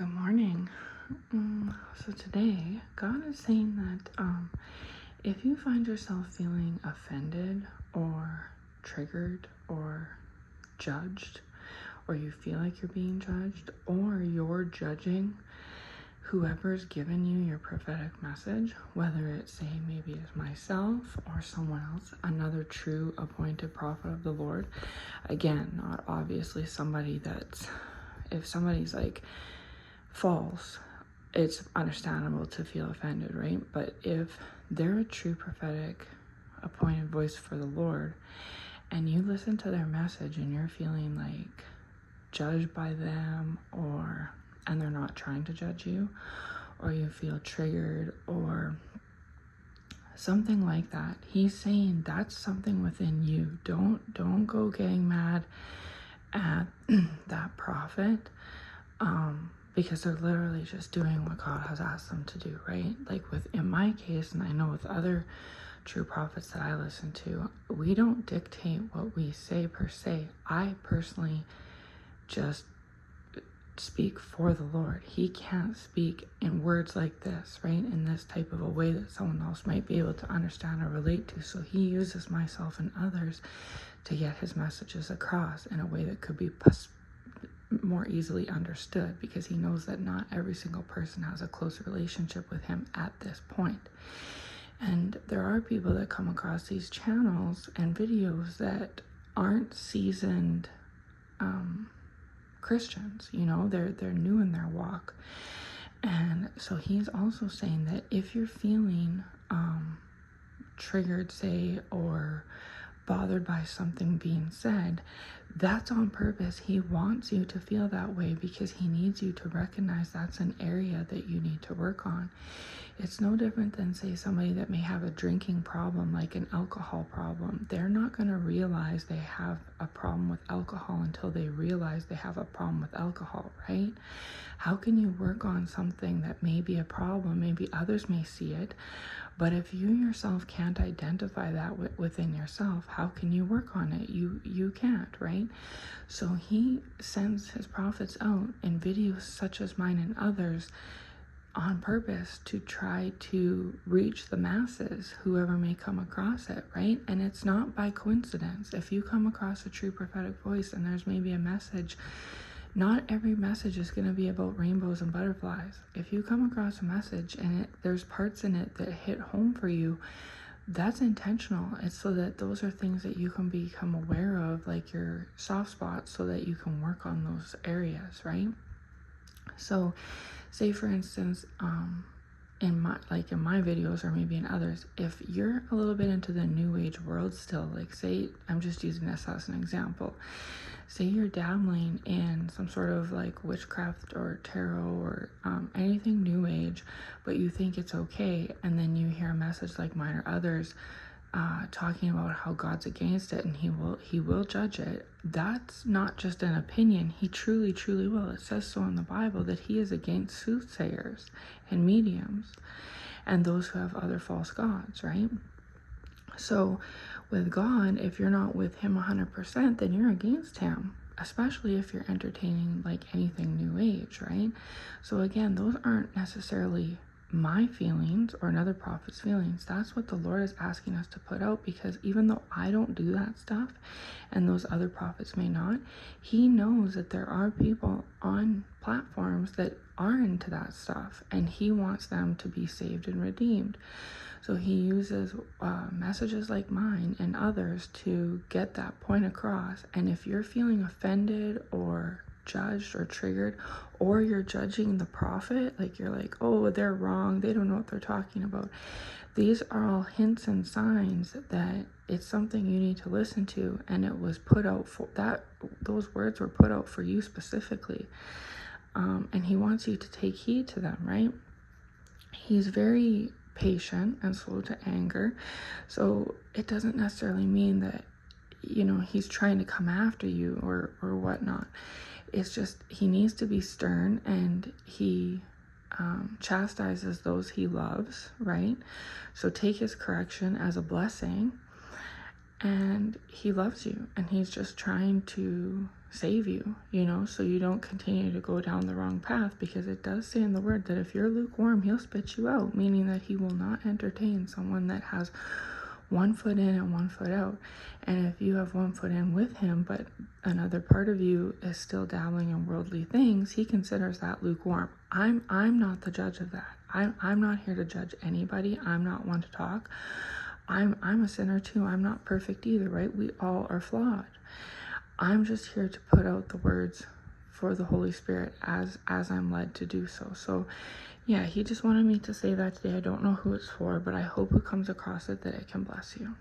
Good morning. So today, God is saying that if you find yourself feeling offended or triggered or judged, or you feel like you're being judged, or you're judging whoever's given you your prophetic message, whether it's, say, maybe it's myself or someone else, another true appointed prophet of the Lord. Again, not obviously somebody that's, if somebody's like false, it's understandable to feel offended, right? But if they're a true prophetic appointed voice for the Lord and you listen to their message and you're feeling like judged by them, or and they're not trying to judge you, or you feel triggered or something like that, he's saying that's something within you. Don't go getting mad at that prophet, because they're literally just doing what God has asked them to do, right? Like in my case, and I know with other true prophets that I listen to, we don't dictate what we say per se. I personally just speak for the Lord. He can't speak in words like this, right? In this type of a way that someone else might be able to understand or relate to. So he uses myself and others to get his messages across in a way that could be more easily understood, because he knows that not every single person has a close relationship with him at this point. And there are people that come across these channels and videos that aren't seasoned Christians, they're new in their walk. And so he's also saying that if you're feeling triggered, say, or bothered by something being said, that's on purpose. He wants you to feel that way because he needs you to recognize that's an area that you need to work on. It's no different than, say, somebody that may have a drinking problem, like an alcohol problem. They're not going to realize they have a problem with alcohol until they realize they have a problem with alcohol, right? How can you work on something that may be a problem? Maybe others may see it, but if you yourself can't identify that within yourself, how can you work on it? You can't, right? So he sends his prophets out in videos such as mine and others on purpose to try to reach the masses, whoever may come across it, right? And it's not by coincidence. If you come across a true prophetic voice and there's maybe a message, not every message is going to be about rainbows and butterflies. If you come across a message and there's parts in it that hit home for you, that's intentional. It's so that those are things that you can become aware of, like your soft spots, so that you can work on those areas, right? So say, for instance, in my videos, or maybe in others, if you're a little bit into the new age world still, like, say, I'm just using this as an example, say you're dabbling in some sort of like witchcraft or tarot or anything new age, but you think it's okay, and then you hear a message like mine or others talking about how God's against it and he will judge it. That's not just an opinion. He truly will. It says so in the Bible that he is against soothsayers and mediums and those who have other false gods, right? So with God, if you're not with him 100%, then you're against him, especially if you're entertaining like anything new age, right? So again, those aren't necessarily my feelings or another prophet's feelings. That's what the Lord is asking us to put out, because even though I don't do that stuff and those other prophets may not, he knows that there are people on platforms that are into that stuff, and he wants them to be saved and redeemed. So he uses messages like mine and others to get that point across. And if you're feeling offended or judged or triggered, or you're judging the prophet, like you're like, oh, they're wrong, they don't know what they're talking about, these are all hints and signs that it's something you need to listen to, and it was put out for that. Those words were put out for you specifically, and he wants you to take heed to them, right? He's very patient and slow to anger, so it doesn't necessarily mean that he's trying to come after you or whatnot. It's just he needs to be stern, and he chastises those he loves, right? So take his correction as a blessing, and he loves you, and he's just trying to save you, you know, so you don't continue to go down the wrong path, because it does say in the word that if you're lukewarm, he'll spit you out, meaning that he will not entertain someone that has one foot in and one foot out. And if you have one foot in with him, but another part of you is still dabbling in worldly things, he considers that lukewarm. I'm not the judge of that. I'm not here to judge anybody. I'm not one to talk. I'm a sinner too. I'm not perfect either, right? We all are flawed. I'm just here to put out the words for the Holy Spirit as I'm led to do so. So yeah, he just wanted me to say that today. I don't know who it's for, but I hope it comes across it that it can bless you.